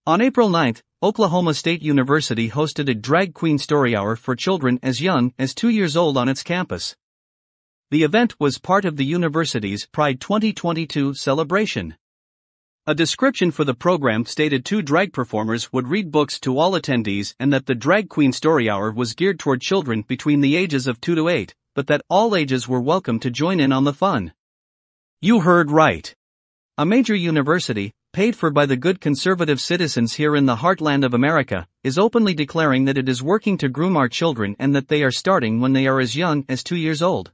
On April 9, Oklahoma State University hosted a drag queen story hour for children as young as 2 years old on its campus. The event was part of the university's Pride 2022 celebration. A description for the program stated 2 drag performers would read books to all attendees and that the drag queen story hour was geared toward children between the ages of 2 to 8, but that all ages were welcome to join in on the fun. You heard right. A major university, paid for by the good conservative citizens here in the heartland of America, is openly declaring that it is working to groom our children and that they are starting when they are as young as 2 years old.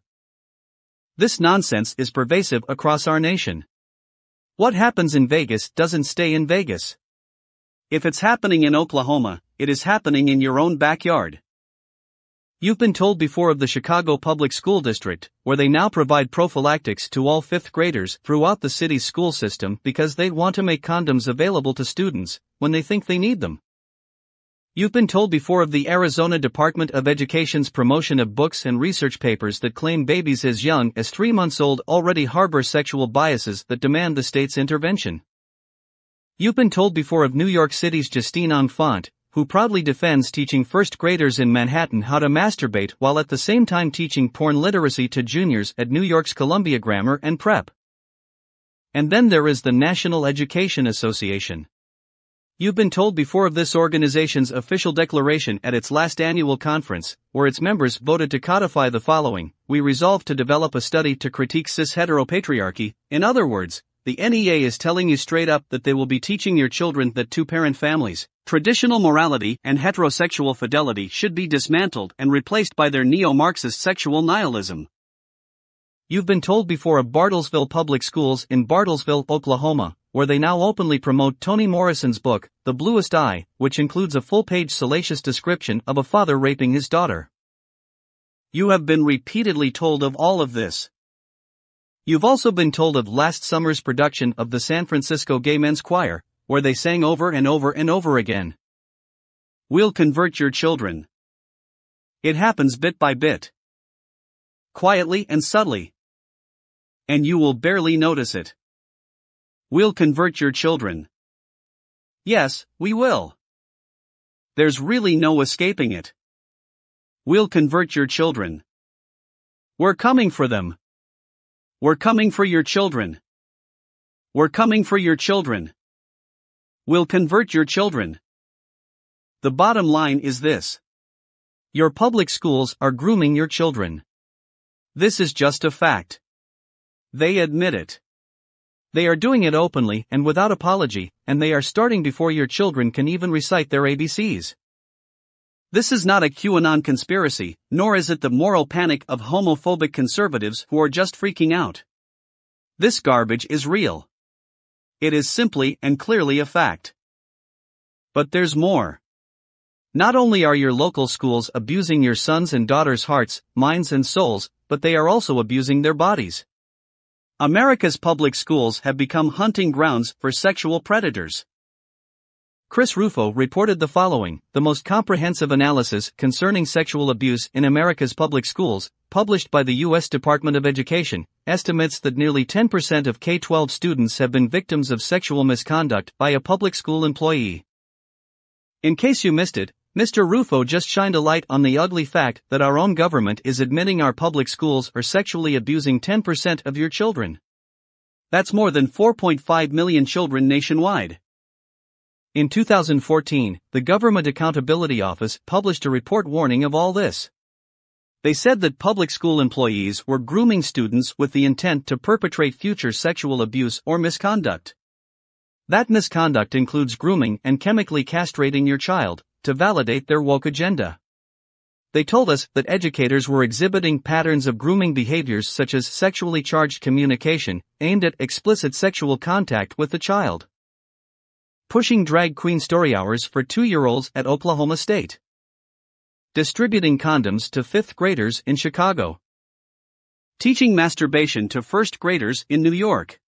This nonsense is pervasive across our nation. What happens in Vegas doesn't stay in Vegas. If it's happening in Oklahoma, it is happening in your own backyard. You've been told before of the Chicago Public School District, where they now provide prophylactics to all 5th graders throughout the city's school system because they want to make condoms available to students when they think they need them. You've been told before of the Arizona Department of Education's promotion of books and research papers that claim babies as young as 3 months old already harbor sexual biases that demand the state's intervention. You've been told before of New York City's Justine Enfant, who proudly defends teaching 1st graders in Manhattan how to masturbate while at the same time teaching porn literacy to juniors at New York's Columbia Grammar and Prep. And then there is the National Education Association. You've been told before of this organization's official declaration at its last annual conference, where its members voted to codify the following: we resolve to develop a study to critique cis-heteropatriarchy. In other words, the NEA is telling you straight up that they will be teaching your children that 2-parent families, traditional morality and heterosexual fidelity should be dismantled and replaced by their neo-Marxist sexual nihilism. You've been told before of Bartlesville Public Schools in Bartlesville, Oklahoma, where they now openly promote Toni Morrison's book, The Bluest Eye, which includes a full-page salacious description of a father raping his daughter. You have been repeatedly told of all of this. You've also been told of last summer's production of the San Francisco Gay Men's Choir, where they sang over and over and over again, "We'll convert your children." It happens bit by bit, quietly and subtly, and you will barely notice it. We'll convert your children. Yes, we will. There's really no escaping it. We'll convert your children. We're coming for them. We're coming for your children. We're coming for your children. We'll convert your children. The bottom line is this: your public schools are grooming your children. This is just a fact. They admit it. They are doing it openly and without apology, and they are starting before your children can even recite their ABCs. This is not a QAnon conspiracy, nor is it the moral panic of homophobic conservatives who are just freaking out. This garbage is real. It is simply and clearly a fact. But there's more. Not only are your local schools abusing your sons' and daughters' hearts, minds and souls, but they are also abusing their bodies. America's public schools have become hunting grounds for sexual predators. Chris Rufo reported the following: the most comprehensive analysis concerning sexual abuse in America's public schools, published by the U.S. Department of Education, estimates that nearly 10% of K-12 students have been victims of sexual misconduct by a public school employee. In case you missed it, Mr. Rufo just shined a light on the ugly fact that our own government is admitting our public schools are sexually abusing 10% of your children. That's more than 4.5 million children nationwide. In 2014, the Government Accountability Office published a report warning of all this. They said that public school employees were grooming students with the intent to perpetrate future sexual abuse or misconduct. That misconduct includes grooming and chemically castrating your child to validate their woke agenda. They told us that educators were exhibiting patterns of grooming behaviors such as sexually charged communication aimed at explicit sexual contact with the child. Pushing drag queen story hours for 2-year-olds at Oklahoma State. Distributing condoms to 5th graders in Chicago. Teaching masturbation to 1st graders in New York.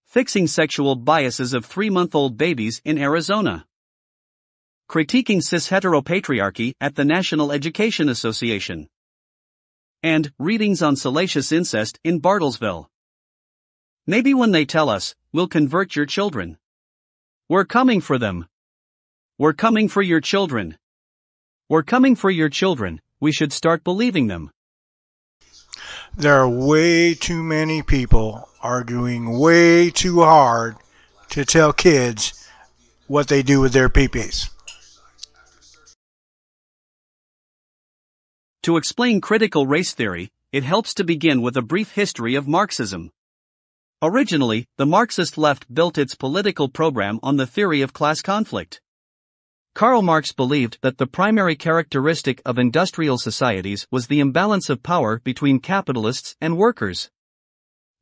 Fixing sexual biases of 3-month-old babies in Arizona. Critiquing cis-heteropatriarchy at the National Education Association. And readings on salacious incest in Bartlesville. Maybe when they tell us, we'll convert your children, We're coming for them. We're coming for your children. We're coming for your children. We should start believing them. There are way too many people arguing way too hard to tell kids what they do with their peepees. To explain critical race theory, it helps to begin with a brief history of Marxism. Originally, the Marxist left built its political program on the theory of class conflict. Karl Marx believed that the primary characteristic of industrial societies was the imbalance of power between capitalists and workers.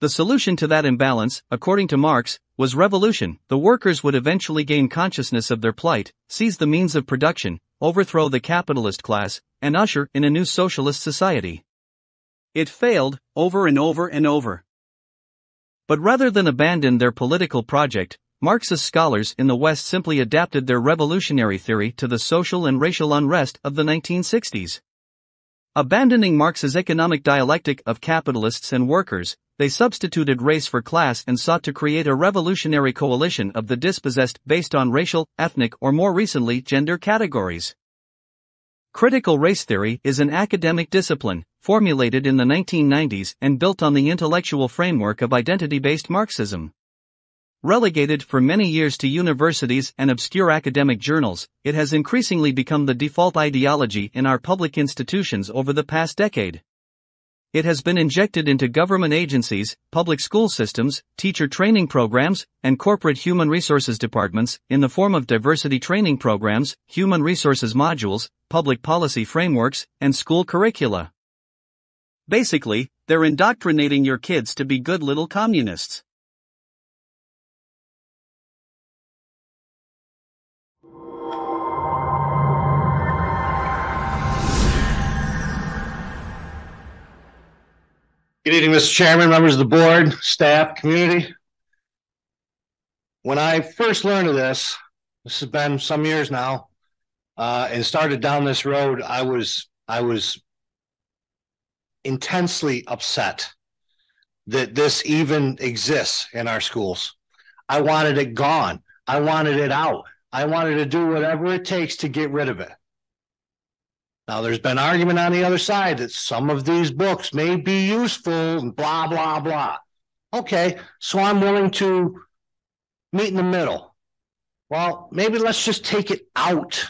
The solution to that imbalance, according to Marx, was revolution. The workers would eventually gain consciousness of their plight, seize the means of production, overthrow the capitalist class, and usher in a new socialist society. It failed, over and over and over. But rather than abandon their political project, Marxist scholars in the West simply adapted their revolutionary theory to the social and racial unrest of the 1960s. Abandoning Marx's economic dialectic of capitalists and workers, they substituted race for class and sought to create a revolutionary coalition of the dispossessed based on racial, ethnic, or more recently, gender categories. Critical race theory is an academic discipline, formulated in the 1990s and built on the intellectual framework of identity-based Marxism. Relegated for many years to universities and obscure academic journals, it has increasingly become the default ideology in our public institutions over the past decade. It has been injected into government agencies, public school systems, teacher training programs, and corporate human resources departments in the form of diversity training programs, human resources modules, public policy frameworks, and school curricula. Basically, they're indoctrinating your kids to be good little communists. Good evening, Mr. Chairman, members of the board, staff, community. When I first learned of this has been some years now, and started down this road, I was intensely upset that this even exists in our schools. I wanted it gone. I wanted it out. I wanted to do whatever it takes to get rid of it. Now, there's been argument on the other side that some of these books may be useful and blah, blah, blah. Okay, so I'm willing to meet in the middle. Well, maybe let's just take it out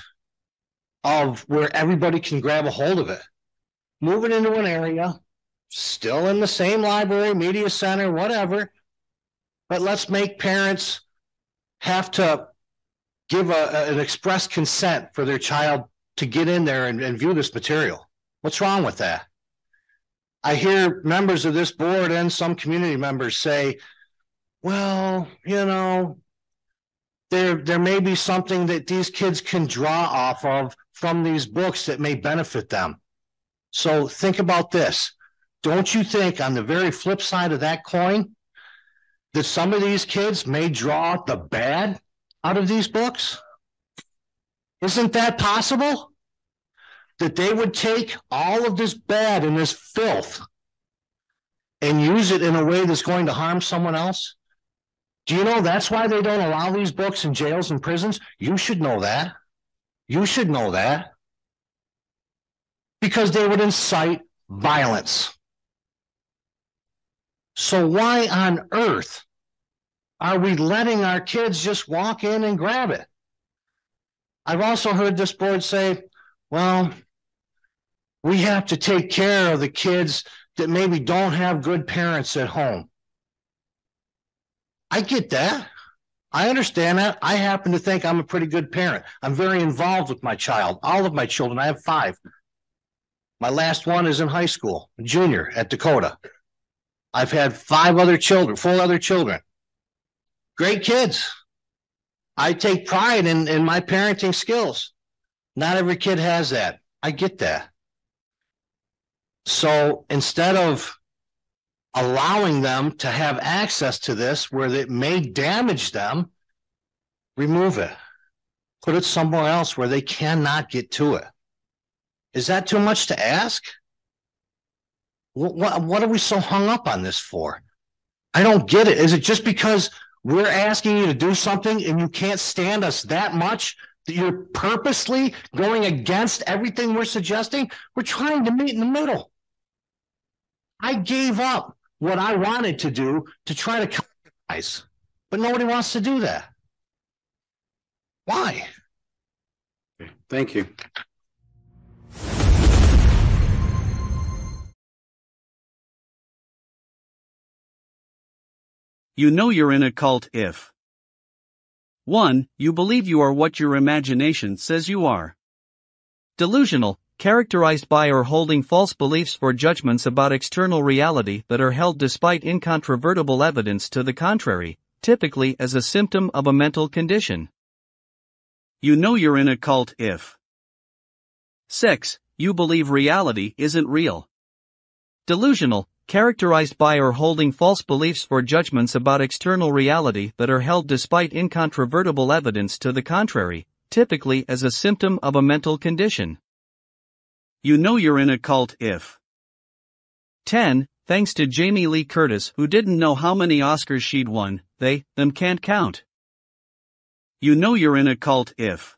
of where everybody can grab a hold of it. Move it into an area, still in the same library, media center, whatever, but let's make parents have to give an express consent for their child to get in there and view this material. What's wrong with that? I hear members of this board and some community members say, well, you know, there may be something that these kids can draw off of from these books that may benefit them. So think about this. Don't you think on the very flip side of that coin that some of these kids may draw the bad out of these books? Isn't that possible? That they would take all of this bad and this filth and use it in a way that's going to harm someone else? Do you know that's why they don't allow these books in jails and prisons? You should know that. You should know that. Because they would incite violence. So why on earth are we letting our kids just walk in and grab it? I've also heard this board say, well, we have to take care of the kids that maybe don't have good parents at home. I get that. I understand that. I happen to think I'm a pretty good parent. I'm very involved with my child, all of my children. I have 5. My last one is in high school, a junior at Dakota. I've had 4 other children. Great kids. I take pride in my parenting skills. Not every kid has that. I get that. So instead of allowing them to have access to this where it may damage them, remove it. Put it somewhere else where they cannot get to it. Is that too much to ask? What are we so hung up on this for? I don't get it. Is it just because We're asking you to do something and you can't stand us that much that you're purposely going against everything we're suggesting. We're trying to meet in the middle. I gave up what I wanted to do to try to compromise, but nobody wants to do that. Why? Okay, thank you. You know you're in a cult if 1. You believe you are what your imagination says you are. Delusional, characterized by or holding false beliefs or judgments about external reality that are held despite incontrovertible evidence to the contrary, typically as a symptom of a mental condition. You know you're in a cult if 6. You believe reality isn't real. Delusional, characterized by or holding false beliefs or judgments about external reality that are held despite incontrovertible evidence to the contrary, typically as a symptom of a mental condition. You know you're in a cult if 10. Thanks to Jamie Lee Curtis, who didn't know how many Oscars she'd won, them can't count. You know you're in a cult if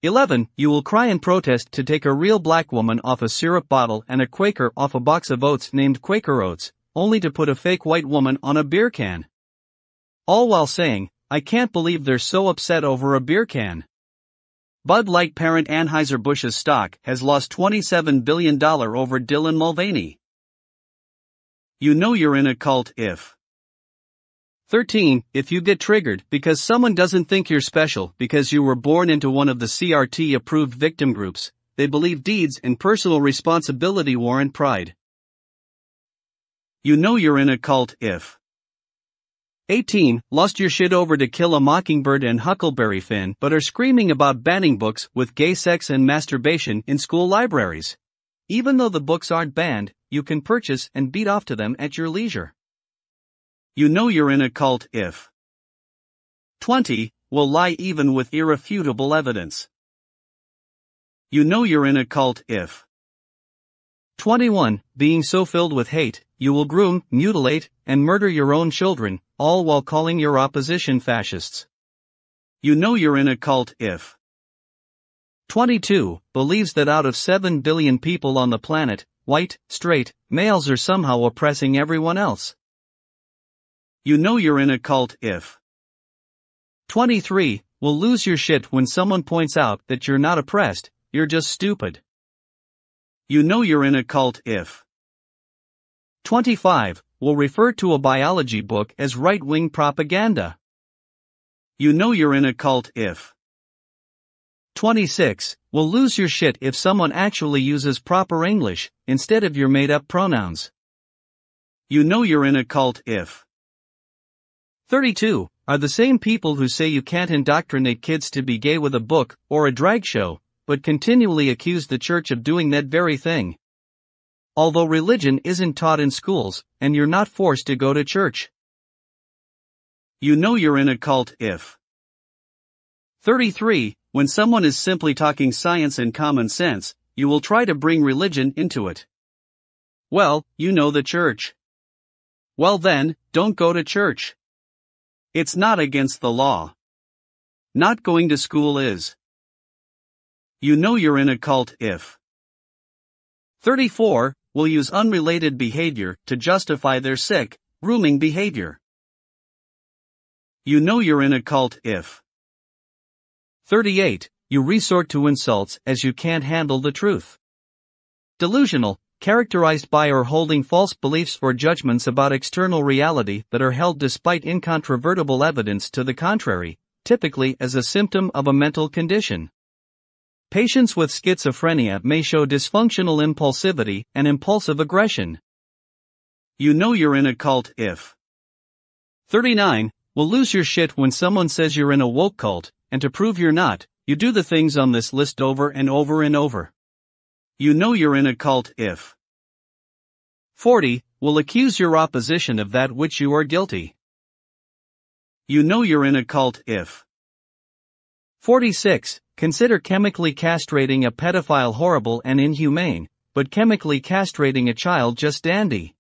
11. You will cry in protest to take a real black woman off a syrup bottle and a Quaker off a box of oats named Quaker Oats, only to put a fake white woman on a beer can. All while saying, I can't believe they're so upset over a beer can. Bud Light parent Anheuser-Busch's stock has lost $27 billion over Dylan Mulvaney. You know you're in a cult if 13. If you get triggered because someone doesn't think you're special because you were born into one of the CRT-approved victim groups, they believe deeds and personal responsibility warrant pride. You know you're in a cult if 18. Lost your shit over To Kill a Mockingbird and Huckleberry Finn but are screaming about banning books with gay sex and masturbation in school libraries. Even though the books aren't banned, you can purchase and beat off to them at your leisure. You know you're in a cult if 20. Will lie even with irrefutable evidence. You know you're in a cult if 21. Being so filled with hate, you will groom, mutilate, and murder your own children, all while calling your opposition fascists. You know you're in a cult if 22. Believes that out of 7 billion people on the planet, white, straight, males are somehow oppressing everyone else. You know you're in a cult if 23. Will lose your shit when someone points out that you're not oppressed, you're just stupid. You know you're in a cult if 25. Will refer to a biology book as right-wing propaganda. You know you're in a cult if 26. Will lose your shit if someone actually uses proper English, instead of your made-up pronouns. You know you're in a cult if 32. Are the same people who say you can't indoctrinate kids to be gay with a book or a drag show, but continually accuse the church of doing that very thing. Although religion isn't taught in schools, and you're not forced to go to church. You know you're in a cult if 33. When someone is simply talking science and common sense, you will try to bring religion into it. Well, you know the church. Well then, don't go to church. It's not against the law. Not going to school is. You know you're in a cult if 34. Will use unrelated behavior to justify their sick, grooming behavior. You know you're in a cult if 38. You resort to insults as you can't handle the truth. Delusional, characterized by or holding false beliefs or judgments about external reality that are held despite incontrovertible evidence to the contrary, typically as a symptom of a mental condition. Patients with schizophrenia may show dysfunctional impulsivity and impulsive aggression. You know you're in a cult if 39. Will lose your shit when someone says you're in a woke cult, and to prove you're not, you do the things on this list over and over and over. You know you're in a cult if 40. Will accuse your opposition of that which you are guilty. You know you're in a cult if 46. Consider chemically castrating a pedophile horrible and inhumane, but chemically castrating a child just dandy.